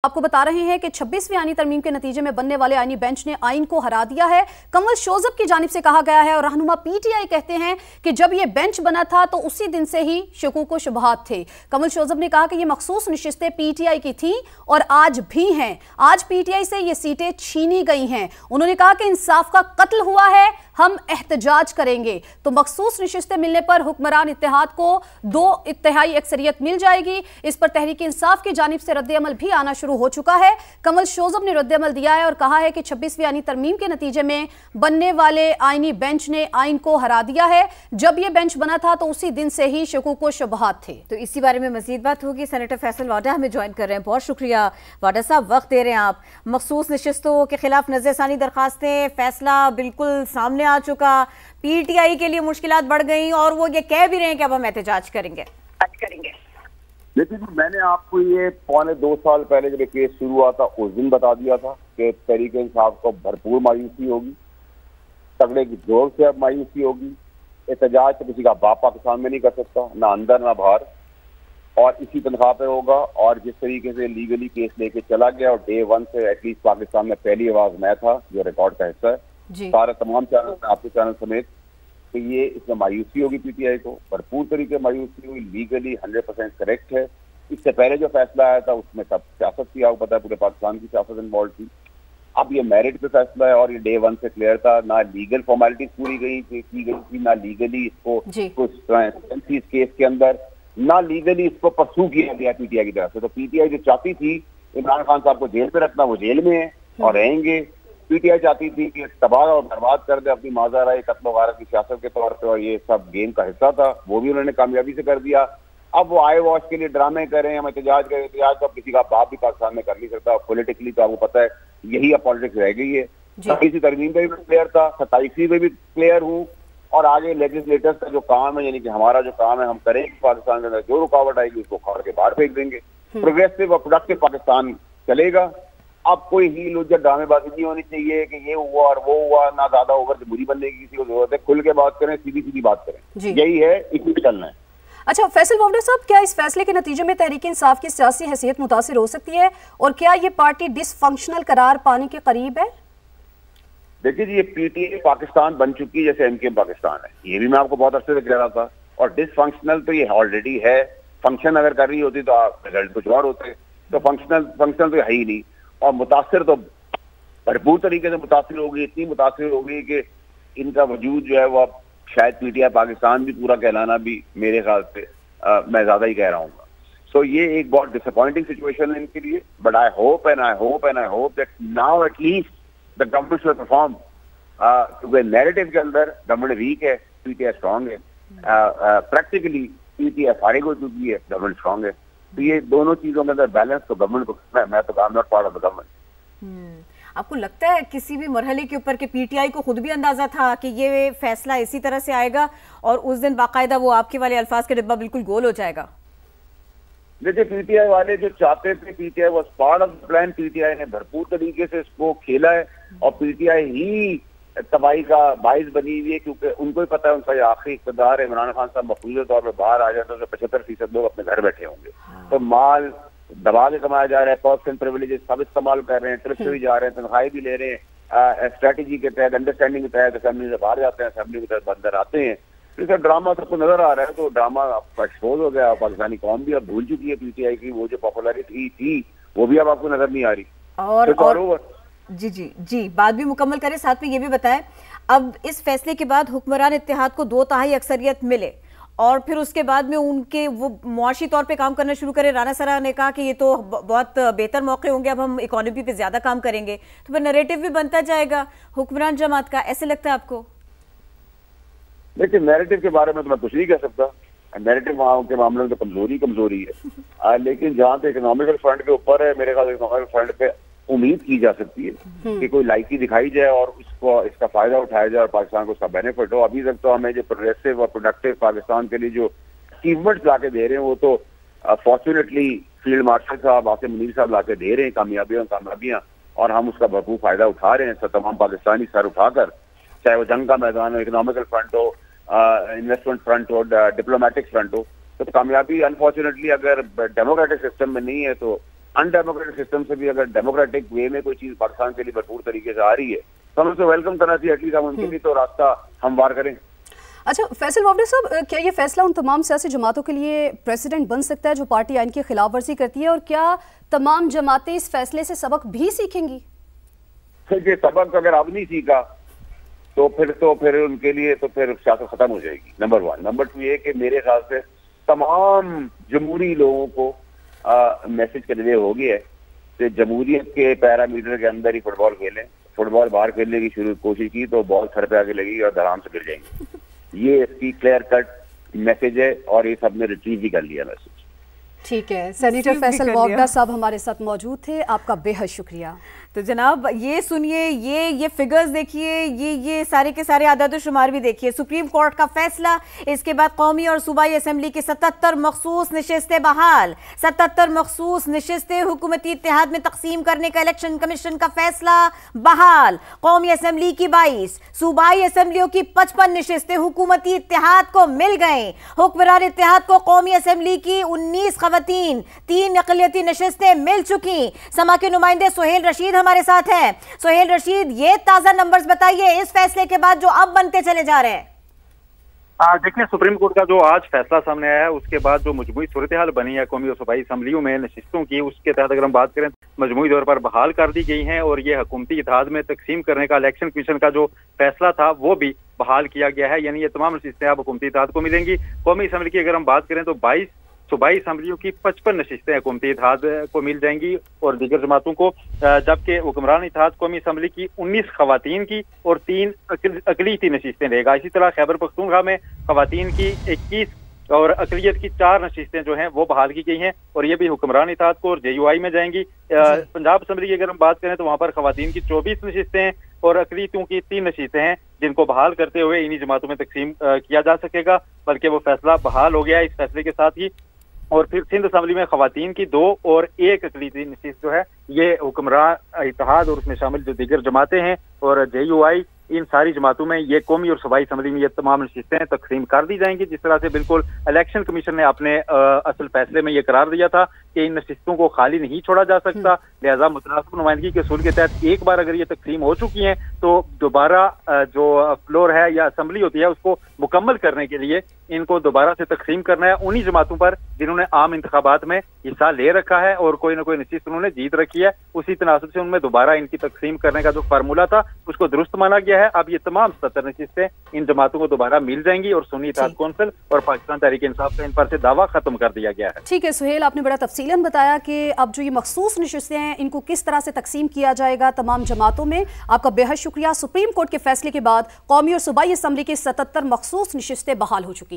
आपको बता रहे हैं कि 26वीं आईनी तरमीम के नतीजे में बनने वाले आईनी बेंच ने आइन को हरा दिया है। कंवल शोजब की जानिब से कहा गया है और रहनुमा पीटीआई कहते हैं कि जब यह बेंच बना था तो उसी दिन से ही शकूक व शुबहात थे। कंवल शोजब ने कहा कि यह मखसूस नशिस्तें पीटीआई की थीं और आज भी हैं। आज पीटीआई से ये सीटें छीनी गई हैं। उन्होंने कहा कि इंसाफ का कत्ल हुआ है, हम एहतजाज करेंगे। तो मखसूस नशिस्तें मिलने पर हुक्मरान इत्तेहाद को 2/3 अक्सरियत मिल जाएगी। इस पर तहरीक इंसाफ की जानिब से रद्द-ए-अमल भी आना शुरू हो चुका है। कंवल शोजब ने रद्द-ए-अमल दिया है और कहा है कि 26वीं आईनी तरमीम के नतीजे में बनने वाले आईनी बेंच ने आइन को हरा दिया है। जब यह बेंच बना था तो उसी दिन से ही शकूक व शुबहात थे। तो इसी बारे में मजीद बात होगी। सेनेटर फैसल वाडा हमें ज्वाइन कर रहे हैं। बहुत शुक्रिया वाडा साहब, वक्त दे रहे हैं आप। मखसूस नशिस्तों के खिलाफ नज़रसानी दरखास्तें, फैसला बिल्कुल सामने आ चुका। पीटीआई के लिए मुश्किलात बढ़ गई और वो ये कह भी रहे हैं कि अब हम एहतजाज करेंगे। लेकिन मैंने आपको ये 2.25 साल पहले जब केस शुरू हुआ था उस दिन बता दिया था कि तहरीक इंसाफ को भरपूर मायूसी होगी, तगड़े की जोर से अब मायूसी होगी। एहतजाज तो किसी का बाप पाकिस्तान में नहीं कर सकता, ना अंदर ना बाहर, और इसी तनख्वाह पे होगा। और जिस तरीके से लीगली केस लेके चला गया और डे 1 से एटलीस्ट पाकिस्तान में पहली आवाज मैं था जो रिकॉर्ड का हिस्सा है, सारे तमाम चैनल, आपके चैनल समेत, कि ये इसमें मायूसी होगी। पीटीआई को भरपूर तरीके मायूसी हुई। लीगली 100% करेक्ट है। इससे पहले जो फैसला आया था उसमें सब सियासत थी, आपको पता है पूरे पाकिस्तान की सियासत इन्वॉल्व थी। अब ये मेरिट पे फैसला है और ये डे 1 से क्लियर था। ना लीगल फॉर्मेलिटीज पूरी की गई थी, ना लीगली इसको कुछ इस केस के अंदर, ना लीगली इसको परसू किया गया पीटीआई की तरफ से। तो पीटीआई जो चाहती थी इमरान खान साहब को जेल पे रखना, वो जेल में है और रहेंगे। पीटीआई चाहती थी कि तबाह और बर्बाद कर दे अपनी माज़ाराए कत्ल वगारत की सियासत के तौर पे, और ये सब गेम का हिस्सा था, वो भी उन्होंने कामयाबी से कर दिया। अब वो आई वॉश के लिए ड्रामे करें, हम एहतजाज करें। एहतजाज तो किसी का बाप भी पाकिस्तान में कर नहीं सकता। पॉलिटिकली तो आपको पता है यही अब पॉलिटिक्स रह गई है। 26वीं तरमीम पे भी क्लियर था, 27वीं पे भी क्लियर हूँ, और आगे लेजिस्लेटर्स का जो काम है, यानी कि हमारा जो काम है हम करेंगे। पाकिस्तान के अंदर जो रुकावट आएगी उसको खाड़ के बाहर फेंक देंगे। प्रोग्रेसिव और प्रोडक्टिव पाकिस्तान चलेगा। अब कोई हील उज्जत ड्रामेबाजी नहीं होनी चाहिए कि ये हुआ और वो हुआ, ना ज्यादा ओवर बुरी बनने की किसी को जरूरत है। खुल के बात करें, सीधी सीधी बात करें, यही है, इसी पे चलना है। अच्छा फैसल वाडा साहब, क्या इस फैसले के नतीजे में तहरीक इंसाफ की सियासी हैसियत मुतासिर हो सकती है और क्या ये पार्टी डिसफंक्शनल करार पाने के करीब है? देखिए जी, ये पीटीआई पाकिस्तान बन चुकी है जैसे एमकेएम पाकिस्तान है। ये भी मैं आपको बहुत अर्से से कह रहा था। और डिसफंक्शनल तो ये ऑलरेडी है। फंक्शन अगर कर रही होती तो रिजल्ट कुछ और होते। तो फंक्शनल तो है ही नहीं। और मुतासिर तो भरपूर तरीके से मुतासिर होगी, इतनी मुतासिर होगी कि इनका वजूद जो है वो अब शायद पीटीआई पाकिस्तान भी पूरा कहलाना भी मेरे ख्याल से मैं ज्यादा ही कह रहा हूँ। सो ये एक बहुत डिसअपॉइंटिंग सिचुएशन है इनके लिए। But I hope that now at least the government should perform. क्योंकि नैरेटिव के अंदर गवर्नमेंट वीक है, पीटीआई स्ट्रांग है। प्रैक्टिकली पीटीआई फारिग हो चुकी है, गवर्नमेंट स्ट्रांग है। तो ये दोनों चीजों के अंदर बैलेंस तो गवर्नमेंट को, मैं तो I am not part of the government. आपको लगता है किसी भी मरहले के ऊपर कि पीटीआई को खुद भी अंदाजा था कि ये फैसला इसी तरह से आएगा और उस दिन बाकायदा वो आपके वाले अल्फाज का डिब्बा बिल्कुल गोल हो जाएगा? देखिए, पीटीआई वाले जो चाहते थे, PTI was part of the plan. PTI ने भरपूर तरीके से इसको खेला है और पीटीआई ही तबाही का बाइस बनी हुई है, क्योंकि उनको ही पता है उनका ये आखिरी इक़्तिदार है। इमरान खान साहब मखसूस तौर पर बाहर आ जाते तो 75% लोग अपने घर बैठे होंगे। तो माल दबा के कमाया जा रहा है, पर्स एंड प्रिविलेजेस सब इस्तेमाल कर रहे हैं, ट्रिप से भी जा रहे हैं, तनख्वाही भी ले रहे हैं, स्ट्रेटेजी के तहत, अंडरस्टैंडिंग के तहत असेंबली से बाहर जाते हैं, असेंबली के तहत अंदर आते हैं। तो इसका ड्रामा सबको नजर आ रहा है। तो ड्रामा एक्सपोज हो गया। पाकिस्तानी कौम भी अब भूल चुकी है पीटीआई की। वो जो पॉपुलैरिटी थी वो भी अब आपको नजर नहीं आ रही। और जी बात भी मुकम्मल करें, साथ में ये भी बताएं, अब इस फैसले के बाद हुक्मरान इत्तेहाद को 2/3 अक्सरियत मिले और फिर उसके बाद में उनके वो मुआशी तौर पे काम करना शुरू करें। राना सरा ने कहा कि ये तो बहुत बेहतर मौके होंगे, अब हम इकोनॉमी पे ज्यादा काम करेंगे, तो फिर नैरेटिव भी बनता जाएगा हुक्मरान जमात का। ऐसे लगता है आपको? देखिए, नैरेटिव के बारे में तो मैं कुछ नहीं कह सकता। नैरेटिव के मामले में तो कमजोरी है। लेकिन जहाँ पे इकोनॉमिकल फ्रंट के ऊपर है, मेरे ख्याल इकोनॉमिकल फ्रंट पे उम्मीद की जा सकती है कि कोई लाइकी दिखाई जाए और इसका फायदा उठाया जाए और पाकिस्तान को उसका बेनिफिट हो। अभी तक तो हमें जो प्रोग्रेसिव और प्रोडक्टिव पाकिस्तान के लिए जो अचीवमेंट्स लाके दे रहे हैं वो तो फॉर्चुनेटली फील्ड मार्शल साहब, आसिम मुनीर साहब लाके दे रहे हैं कामयाबियां, और हम उसका भरपूर फायदा उठा रहे हैं। तमाम पाकिस्तानी सर उठाकर, चाहे वो जंग का मैदान हो, इकोनॉमिकल फ्रंट हो, इन्वेस्टमेंट फ्रंट हो, डिप्लोमेटिक फ्रंट हो। तो कामयाबी अनफॉर्चुनेटली अगर डेमोक्रेटिक सिस्टम में नहीं है तो अनडेमोक्रेटिक सिस्टम से भी अगर डेमोक्रेटिक वे में कोई चीज पाकिस्तान के लिए भरपूर तरीके से आ रही है तो हमें उसे वेलकम करना चाहिए। एटलीस्ट हम उनके लिए तो रास्ता हमवार करें। अच्छा फैसल वावडा साहब, क्या ये फैसला उन तमाम सियासी जमातों के लिए प्रेसिडेंट बन सकता है जो पार्टी आइन की खिलाफ वर्जी करती है, और क्या तमाम जमातें इस फैसले से सबक भी सीखेंगी? ये सबक अगर अब नहीं सीखा तो फिर उनके लिए तो फिर सियासत खत्म हो जाएगी, नंबर 1। नंबर 2 ये कि मेरे ख्याल से तमाम जमहूरी लोगों को मैसेज कन्वे हो गया है कि जमहूरियत के पैरामीटर के अंदर ही फुटबॉल खेलें। फुटबॉल बाहर खेलने की कोशिश की तो बॉल सर पे आगे लगेगी और धड़ाम से गिर जाएंगे। ये इसकी क्लियर कट मैसेज है और ये सबने रिट्रीव भी कर लिया मैसेज। ठीक है, सेनेटर फैसल वावडा साहब हमारे साथ मौजूद थे, आपका बेहद शुक्रिया। तो जनाब ये सुनिए, ये फिगर्स देखिए, ये सारे के सारे आदाद शुमार भी देखिए। सुप्रीम कोर्ट का फैसला, इसके बाद कौमी और सूबाई असम्बली की 77 मखसूस नशिस्तें बहाल, 77 मखसूस नशिस्तें हुकूमती इत्तेहाद में तकसीम करने का इलेक्शन कमीशन का फैसला बहाल, कौमी असम्बली की 22, सूबाई असम्बलियों की 55 नशिस्तें हुकूमती इत्तेहाद को मिल गए। हुक्मरान इत्तेहाद को कौमी असम्बली की 19 खवातीन, 3 अक़लियती नशिस्तें मिल चुकी। समा के नुमाइंदे सुहेल रशीद हमारे साथ हैं। सुहेल रशीद, ये ताजा नंबर्स बताइए इस फैसले के बाद जो अब बनते चले जा रहे हैं। देखिए, सुप्रीम कोर्ट का जो आज फैसला सामने आया है उसके बाद जो मजमूई सूरत हाल बनी है कौमी और सूबाई असम्बलियों में नशिस्तों की, उसके तहत अगर हम बात करें मजमूई तौर पर बहाल कर दी गई हैं और ये हुकूमती इत्तेहाद में तकसीम करने का इलेक्शन कमीशन का जो फैसला था वो भी बहाल किया गया है। यानी ये तमाम नशिस्तें अब हुकूमती इत्तेहाद को मिलेंगी। कौमी असम्बली की अगर हम बात करें तो 22, सूबाई असम्बलियों की 55 नशिस्तें हुकूमती इत्तेहाद को मिल जाएंगी और दीगर जमातों को, जबकि हुक्मरान इत्तेहाद कौमी असम्बली की 19 खवातीन की और 3 अक़लियती नशिस्तें रहेगा। इसी तरह खैबर पख्तूनख्वा में खवातीन की 21 और अक़लियत की 4 नशिस्तें जो हैं वो बहाल की गई हैं और ये भी हुक्मरान इत्तेहाद को और JUI में जाएंगी। पंजाब असम्बली की अगर हम बात करें तो वहाँ पर खवातीन की 24 नशिस्तें हैं और अक़लियतों की 3 नशिस्तें हैं जिनको बहाल करते हुए इन्हीं जमातों में तकसीम किया जा सकेगा, बल्कि वो फैसला बहाल हो गया है इस फैसले के साथ ही। और फिर सिंध असम्बली में खवातीन की 2 और 1 अक़लियती नशिस्त जो है ये हुक्मरान इत्तेहाद और उसमें शामिल जो दीगर जमातें हैं और JUI, इन सारी जमातों में ये कौमी और सूबाई असम्बली में ये तमाम नशिस्तें तकसीम कर दी जाएंगी। जिस तरह से बिल्कुल इलेक्शन कमीशन ने अपने असल फैसले में ये करार दिया था कि इन नशिस्तों को खाली नहीं छोड़ा जा सकता, लिहाजा मुतनासिब नुमाइंदगी के असूल के तहत एक बार अगर ये तकसीम हो चुकी हैं तो दोबारा जो फ्लोर है या असम्बली होती है उसको मुकम्मल करने के लिए इनको दोबारा से तकसीम करना है उन्हीं जमातों पर जिन्होंने आम इंतखाबात में हिस्सा ले रखा है और कोई ना कोई नशिस्त उन्होंने जीत रखी है। उसी तनासब से उनमें दोबारा इनकी तकसीम करने का जो फार्मूला था उसको दुरुस्त माना गया है। अब ये तमाम 77 नशिस्तें इन जमातों को दोबारा मिल जाएंगी और सुन्नी इत्तेहाद कौंसिल और पाकिस्तान तहरीक इंसाफ का इन पर से दावा खत्म कर दिया गया है। ठीक है सुहेल, आपने बड़ा तफसीलन बताया कि अब जो ये मखसूस नशिस्तें हैं इनको किस तरह से तकसीम किया जाएगा तमाम जमातों में। आपका बेहद शुक्रिया। सुप्रीम कोर्ट के फैसले के बाद कौमी और सूबाई असम्बली की 77 मखसूस नशिस्तें बहाल हो चुकी हैं।